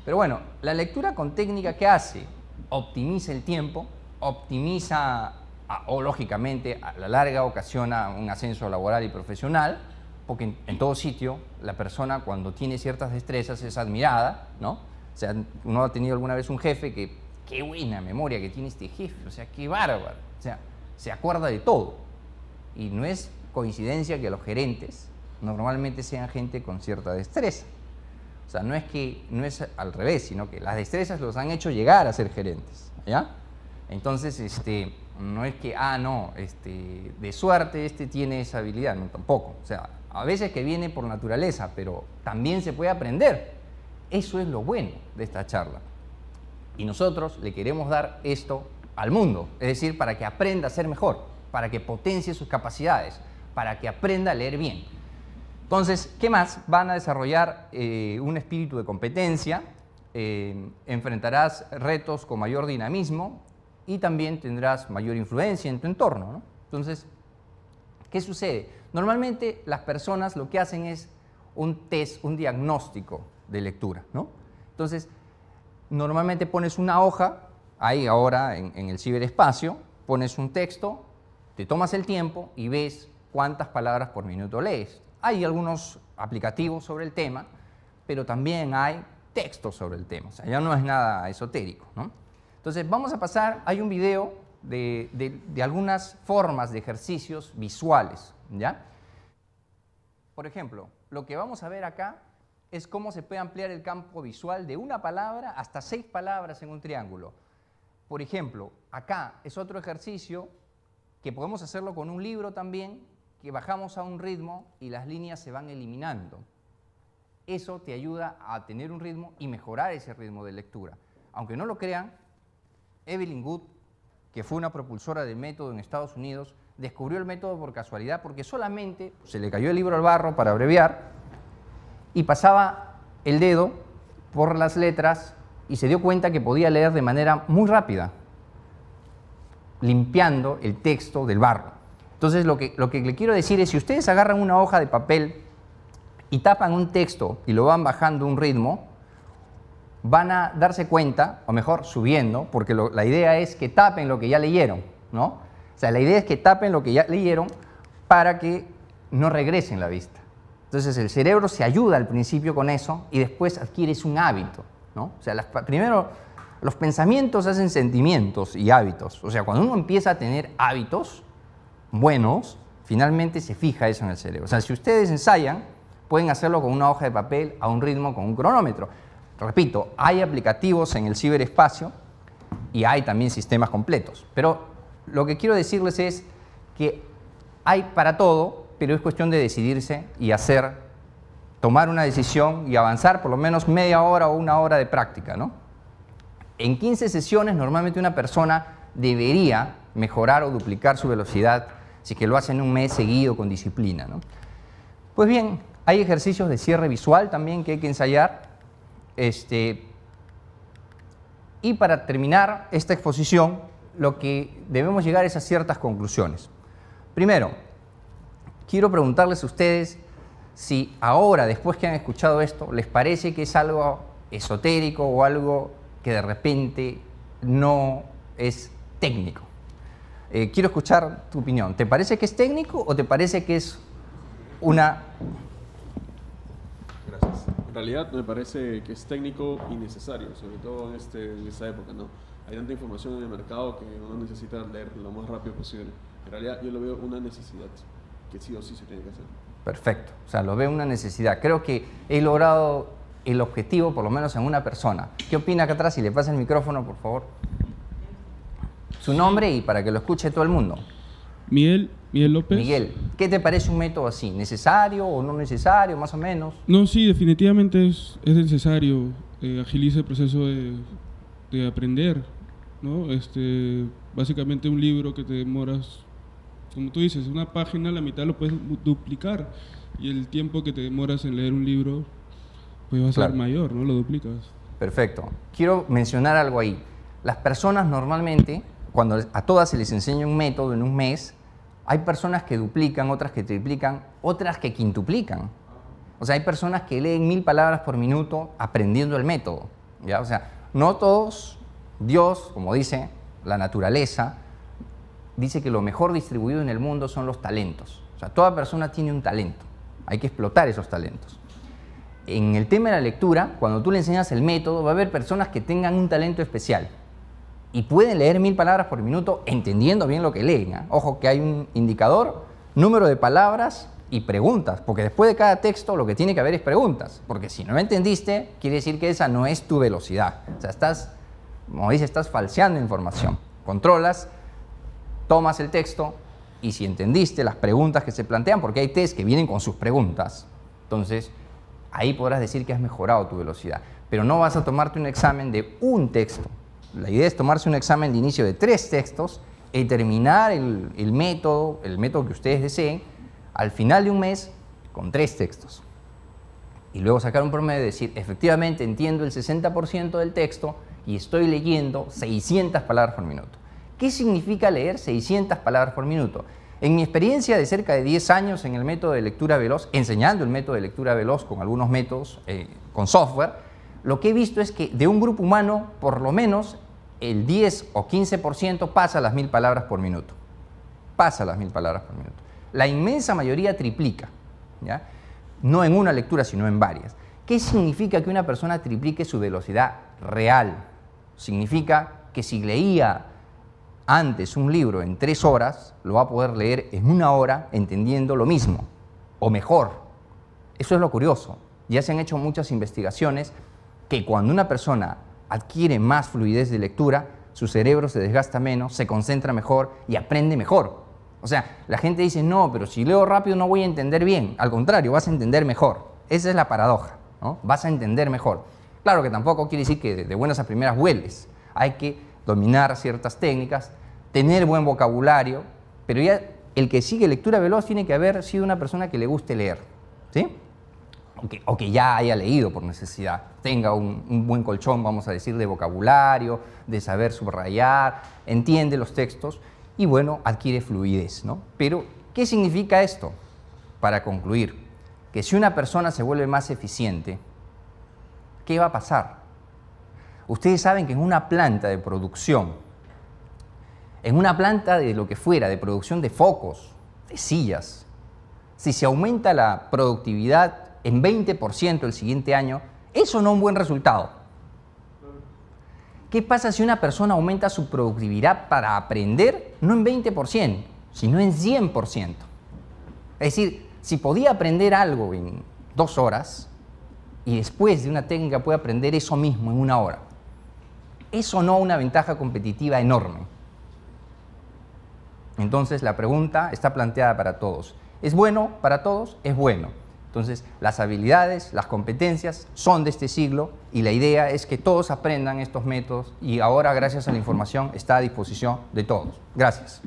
Pero bueno, la lectura con técnica, ¿qué hace? Optimiza el tiempo, optimiza, o lógicamente a la larga ocasiona un ascenso laboral y profesional, porque en todo sitio la persona cuando tiene ciertas destrezas es admirada, ¿no? O sea, uno ha tenido alguna vez un jefe que, qué buena memoria que tiene este jefe, o sea, qué bárbaro, o sea, se acuerda de todo. Y no es coincidencia que los gerentes normalmente sean gente con cierta destreza. O sea, no es al revés, sino que las destrezas los han hecho llegar a ser gerentes, ¿ya? Entonces, no es que, de suerte tiene esa habilidad, no, tampoco. O sea, a veces que viene por naturaleza, pero también se puede aprender. Eso es lo bueno de esta charla. Y nosotros le queremos dar esto al mundo, es decir, para que aprenda a ser mejor, para que potencie sus capacidades, para que aprenda a leer bien. Entonces, ¿qué más? Van a desarrollar un espíritu de competencia, enfrentarás retos con mayor dinamismo y también tendrás mayor influencia en tu entorno, ¿no? Entonces, ¿qué sucede? Normalmente las personas lo que hacen es un test, un diagnóstico de lectura, ¿no? Entonces, normalmente pones una hoja, ahí ahora en el ciberespacio, pones un texto, te tomas el tiempo y ves cuántas palabras por minuto lees. Hay algunos aplicativos sobre el tema, pero también hay textos sobre el tema, o sea, ya no es nada esotérico, ¿no? Entonces, vamos a pasar, hay un video de algunas formas de ejercicios visuales, ¿ya? Por ejemplo, lo que vamos a ver acá es cómo se puede ampliar el campo visual de una palabra hasta 6 palabras en un triángulo. Por ejemplo, acá es otro ejercicio que podemos hacerlo con un libro también, que bajamos a un ritmo y las líneas se van eliminando. Eso te ayuda a tener un ritmo y mejorar ese ritmo de lectura. Aunque no lo crean, Evelyn Wood, que fue una propulsora del método en Estados Unidos, descubrió el método por casualidad porque solamente se le cayó el libro al barro, para abreviar, y pasaba el dedo por las letras y se dio cuenta que podía leer de manera muy rápida, limpiando el texto del barro. Entonces, lo que le quiero decir es, si ustedes agarran una hoja de papel y tapan un texto y lo van bajando un ritmo, van a darse cuenta, o mejor, subiendo, porque la idea es que tapen lo que ya leyeron, ¿no? O sea, la idea es que tapen lo que ya leyeron para que no regresen la vista. Entonces, el cerebro se ayuda al principio con eso y después adquieres un hábito, ¿no? O sea, primero, los pensamientos hacen sentimientos y hábitos. O sea, cuando uno empieza a tener hábitos buenos, finalmente se fija eso en el cerebro. O sea, si ustedes ensayan, pueden hacerlo con una hoja de papel a un ritmo con un cronómetro. Repito, hay aplicativos en el ciberespacio y hay también sistemas completos. Pero lo que quiero decirles es que hay para todo, pero es cuestión de decidirse y tomar una decisión y avanzar por lo menos media hora o una hora de práctica, ¿no? En 15 sesiones, normalmente una persona debería mejorar o duplicar su velocidad si que lo hace en un mes seguido con disciplina, ¿no? Pues bien, hay ejercicios de cierre visual también que hay que ensayar. Y para terminar esta exposición, lo que debemos llegar es a ciertas conclusiones. Primero, quiero preguntarles a ustedes si ahora, después que han escuchado esto, les parece que es algo esotérico o algo que de repente no es técnico. Quiero escuchar tu opinión. ¿Te parece que es técnico o te parece que es una...? Gracias. En realidad me parece que es técnico y necesario, sobre todo en esta época, ¿no? Hay tanta información en el mercado que uno necesita leer lo más rápido posible. En realidad yo lo veo una necesidad, que sí o sí se tiene que hacer. Perfecto. O sea, lo veo una necesidad. Creo que he logrado el objetivo, por lo menos en una persona. ¿Qué opina acá atrás? Si le pasa el micrófono, por favor. Su nombre y para que lo escuche todo el mundo. Miguel López. Miguel, ¿qué te parece un método así? ¿Necesario o no necesario, más o menos? No, sí, definitivamente es necesario. Agiliza el proceso de aprender, ¿no? Básicamente un libro que te demoras, como tú dices, una página, la mitad lo puedes duplicar. Y el tiempo que te demoras en leer un libro, pues va a ser mayor, ¿no? Lo duplicas. Perfecto. Quiero mencionar algo ahí. Las personas normalmente, cuando a todas se les enseña un método en un mes, hay personas que duplican, otras que triplican, otras que quintuplican. O sea, hay personas que leen 1000 palabras por minuto aprendiendo el método. ¿ya? O sea, no todos, Dios, como dice la naturaleza, dice que lo mejor distribuido en el mundo son los talentos. O sea, toda persona tiene un talento, hay que explotar esos talentos. En el tema de la lectura, cuando tú le enseñas el método, va a haber personas que tengan un talento especial y pueden leer 1000 palabras por minuto entendiendo bien lo que leen, ¿eh? Ojo que hay un indicador, número de palabras y preguntas, porque después de cada texto lo que tiene que haber es preguntas, porque si no entendiste, quiere decir que esa no es tu velocidad. O sea, estás, como dice, estás falseando información. Controlas, tomas el texto y si entendiste las preguntas que se plantean, porque hay test que vienen con sus preguntas, entonces ahí podrás decir que has mejorado tu velocidad. Pero no vas a tomarte un examen de un texto. La idea es tomarse un examen de inicio de 3 textos y terminar el método que ustedes deseen, al final de un mes con 3 textos. Y luego sacar un promedio y decir, efectivamente entiendo el 60% del texto y estoy leyendo 600 palabras por minuto. ¿Qué significa leer 600 palabras por minuto? En mi experiencia de cerca de 10 años en el método de lectura veloz, enseñando el método de lectura veloz con algunos métodos, con software, lo que he visto es que de un grupo humano, por lo menos el 10 o 15% pasa las 1000 palabras por minuto. Pasa las 1000 palabras por minuto. La inmensa mayoría triplica, ¿ya? No en una lectura, sino en varias. ¿Qué significa que una persona triplique su velocidad real? Significa que si leía antes un libro en 3 horas, lo va a poder leer en 1 hora entendiendo lo mismo, o mejor. Eso es lo curioso. Ya se han hecho muchas investigaciones que cuando una persona adquiere más fluidez de lectura, su cerebro se desgasta menos, se concentra mejor y aprende mejor. O sea, la gente dice, no, pero si leo rápido no voy a entender bien. Al contrario, vas a entender mejor. Esa es la paradoja, ¿no? Vas a entender mejor. Claro que tampoco quiere decir que de buenas a primeras vueles. Hay que dominar ciertas técnicas, tener buen vocabulario, pero ya el que sigue lectura veloz tiene que haber sido una persona que le guste leer, ¿sí? O que ya haya leído por necesidad, tenga un buen colchón, vamos a decir, de vocabulario, de saber subrayar, entiende los textos y, bueno, adquiere fluidez, ¿no? Pero, ¿qué significa esto? Para concluir, que si una persona se vuelve más eficiente, ¿qué va a pasar? Ustedes saben que en una planta de producción, en una planta de lo que fuera, de producción de focos, de sillas, si se aumenta la productividad en 20% el siguiente año, ¿eso no es un buen resultado? ¿Qué pasa si una persona aumenta su productividad para aprender, no en 20%, sino en 100%? Es decir, si podía aprender algo en 2 horas y después de una técnica puede aprender eso mismo en 1 hora, ¿eso no es una ventaja competitiva enorme? Entonces la pregunta está planteada para todos. ¿Es bueno para todos? Es bueno. Entonces, las habilidades, las competencias son de este siglo y la idea es que todos aprendan estos métodos y ahora, gracias a la información, está a disposición de todos. Gracias.